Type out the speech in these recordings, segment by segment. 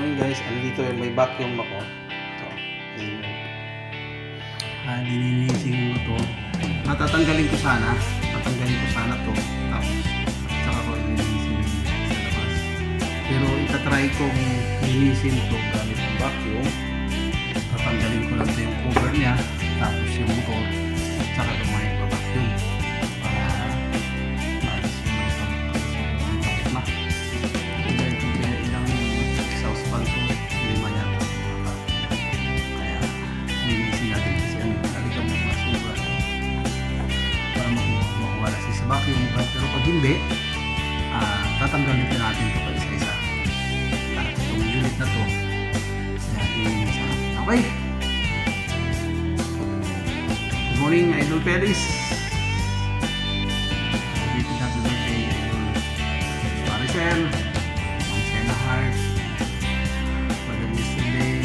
morning guys, andito yung may vacuum ako. Ito. Lilinisin ko to. Tatanggalin ko sana to. Tapos, saka ko lilinisin sa labas. Pero itatry kong linisin to gamit ang vacuum. Tatanggalin ko lang ito yung cover niya. Tapos yung motor. Saka ito may vacuum. Para maalis yung takot na. Ilang saucepan ko. 5 yan. Kaya linisin natin kasi yan. Talagang masura. Para makuwala sa vacuum. Pero pag hindi, tatanggalin natin ito pa isa-isa. Itong unit na to. Linisin natin. Okay. Good morning, Idol Pelis. Happy birthday, Idol Maricel, Ma'am Sena Hart, Madam Yesterday,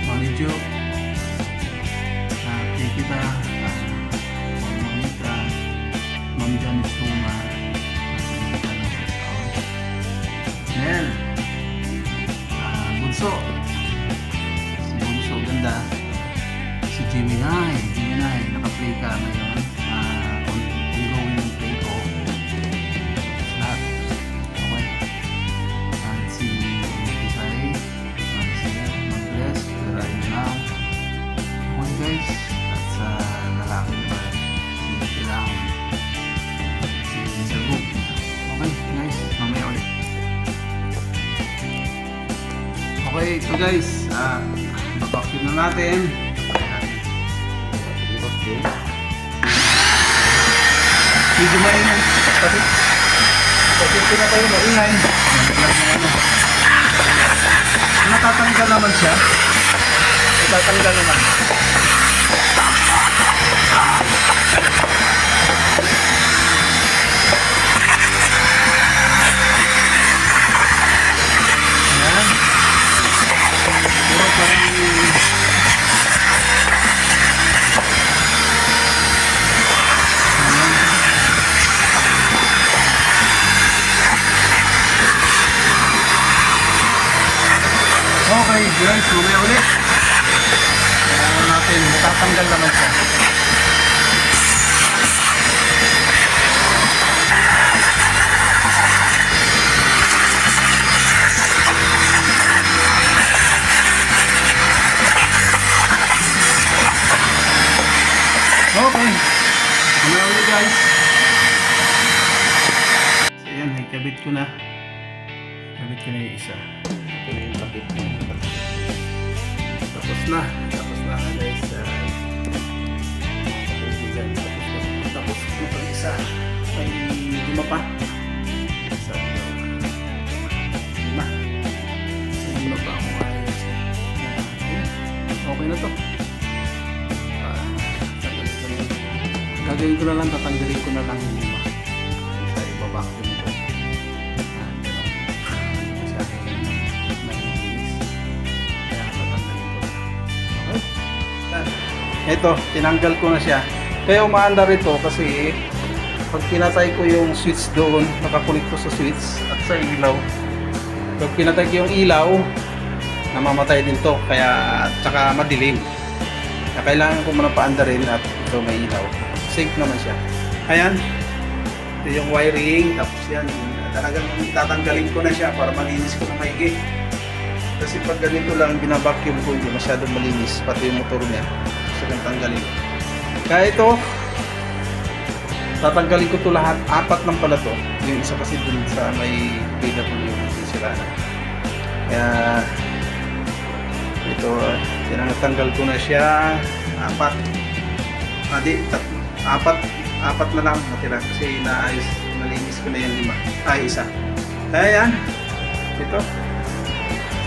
Mami Jo, Kikita, Ma'am Mamita, Ma'am Janet Suma, Nel, Bunso, si Bunso ganda, si Jimmy Nye, naka-play ka ngayon. Ongoing yung play ko. Tapos lahat. Okay. At si Isay, mag-bless, karain na lang. Okay guys. At sa lalaki naman, si Kailangan. Si Sir Book. Okay guys, mamaya ulit. Okay, ito guys. Babakit na natin. Medyo maingay kasi na tayo maingay. Natatanggal naman siya. Natatanggal naman. Ayan. Puro parang okay guys, mamaya ulit. Kailangan natin, matatanggal naman siya. Okay, mamaya ulit guys. So yan, ikabit ko na. Ikabit ko na yung isa. Ito na yung takip niya. Tapos na guys. Tapos na pag isa. May 5 pa. Isa, 5. 5 pa ako ayos. Okay na to. Gagawin ko na lang, tatanggalin ko na lang yung 5. Isa ibabacuum ko. Ito, tinanggal ko na siya. Kaya umaandar ito kasi pag pinatay ko yung switch doon, nakakunik ko sa switch at sa ilaw. Pag pinatay ko yung ilaw, namamatay din to. Kaya, at saka madilim. Kaya kailangan ko muna paandarin at ito may ilaw. Safe naman siya. Ayan. Ito yung wiring. Tapos yan. Talagang tatanggalin ko na siya para malinis ko na maigi. Kasi pag ganito lang, binabacuum ko, hindi masyadong malinis. Pati yung motor niya. Gusto kong tanggalin. Kaya ito, tatanggalin ko ito lahat. 4 lang pala to. Yung isa kasi dun sa may PWC sila na. Kaya, ito, tinatanggal ko na siya. 4. 4 na lang matira. Kasi naayos, malinis ko na yung 5. Isa. Kaya yan. Ito.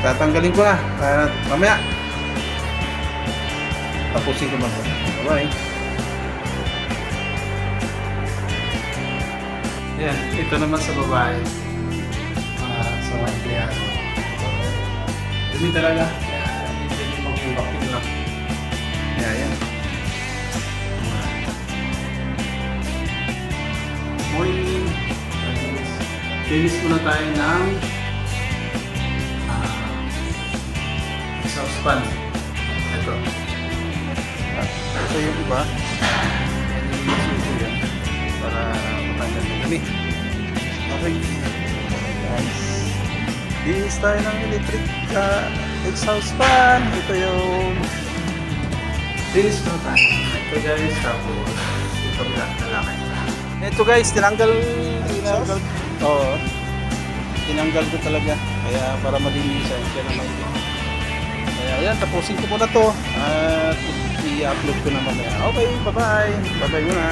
Tatanggalin ko na. Mamaya. Tapusin ko na po. Bye-bye. Yan. Ito naman sa babae. Sa mga empleyado. Dumi talaga. Hindi mag-bakit lang. Yan. Morning. Linis muna tayo ng sponge. Ito. Ito yung iba. Lilinisin ko yan para matanggal yung dumi. Okay. Guys. Linis tayo ng electric exhaust fan. Ito yung linis na tayo. Ito guys, tapos ito lalaki. Ito guys, tinanggal. Oo. Tinanggal ko talaga. Kaya para malinisan siya naman. Kaya ayan, tapusin ko muna to. At i-upload ko naman yan. Okay, bye-bye. Bye-bye muna.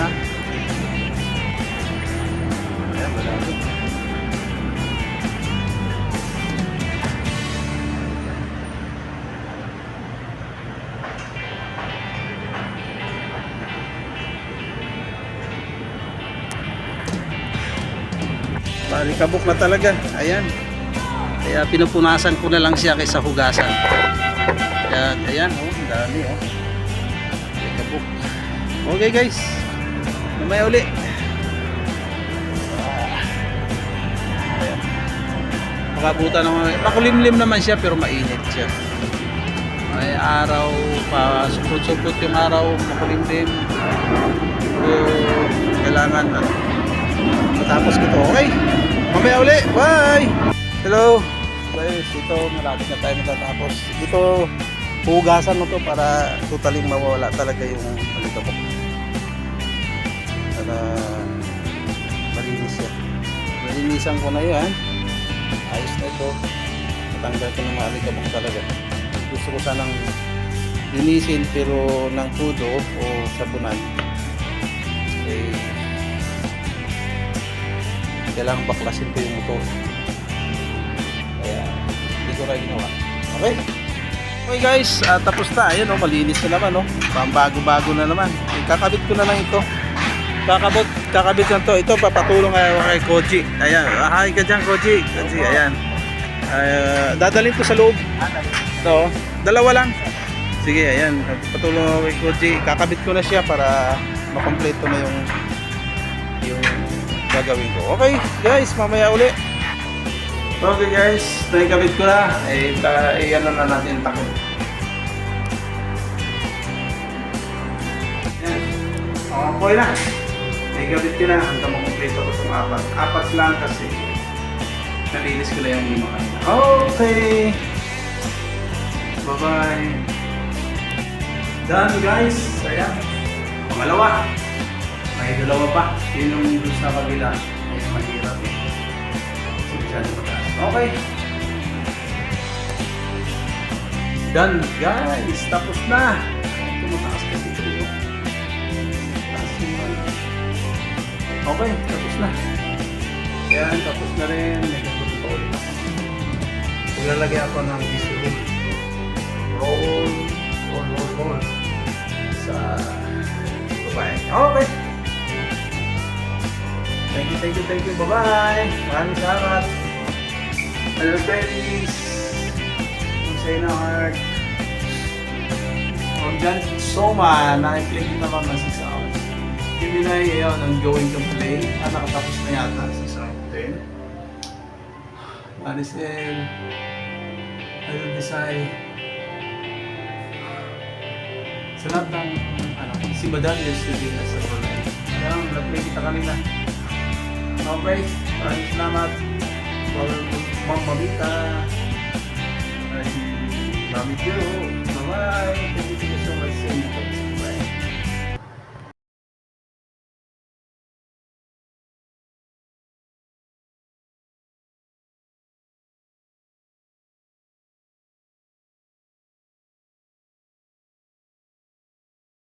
Ayan, malaki. Palikabok na talaga. Ayan. Kaya pinupunasan ko na lang siya kaysa hugasan. Kaya ayan, oh, ang dami oh. Palikabok. Okay guys. Mamaya uli. Ayan. Makabuta naman. Makulimlim naman siya pero mainit siya. May araw pa, supot-supot yung araw, makulimlim. So, kailangan matapos ko to. Okay, mamaya uli. Bye! Hello guys, ito malapit na tayo matatapos. Ito, hugasan mo to para totaling mawala talaga yung palikabok. Para malinis siya. Malinisan ko na yan. Ayos na ito. Matanggal ko ng malikabok talaga. Gusto ko sanang linisin pero ng tudo o sabunan. Kailangan baklasin ko yung motor. Kaya hindi ko na ginawa. Okay? Okay guys, tapos na. Ayun oh, malinis na naman oh. Pambago-bago na naman. Kakabit ko na lang ito. Kakabit lang to. Ito papatulong kay Koji. Ayan, hi ka dyan Koji. Koji, ayan. Dadalhin ko sa loob. Ito, dalawa lang. Sige, ayan. Patulong ako kay Koji. Kakabit ko na siya para makompleto na yung gagawin ko. Okay guys, mamaya uli. Okay guys, naikabit ko na. Ano na natin takot. Yan. Okay na. Naikabit ko na hanggang makumpleto ko itong apat. Apat lang kasi nalinis ko na yung lima kanina. Okay. Bye bye. Done guys. Ayan. Pangalawa. May dalawa pa. Yun yung doon sa kabila. Ayun, mahirap eh. Masyado mataas. Okay. Done guys. Tapos na. Ito mataas kasi ito yun. Taas yung okay. Tapos na. Yan. Tapos na rin. May gagawin pa ulit ako. Maglalagay ako ng diesel roll. Roll. Sa babae. Okay. Thank you. Bye-bye. Maraming salamat. Hello, friends. Say na heart. Organ Soma. Na-play kita pa ng 6 hours. Kiminay, yun, I'm going to play. Nakatapos na yata. 6 hours. 10. Marisel. Hello, Desai. Sa lahat ng, si Madal yesterday na sa Polay. Na-play kita kanina. Okay, maraming salamat. Ma'am Mamita. Maraming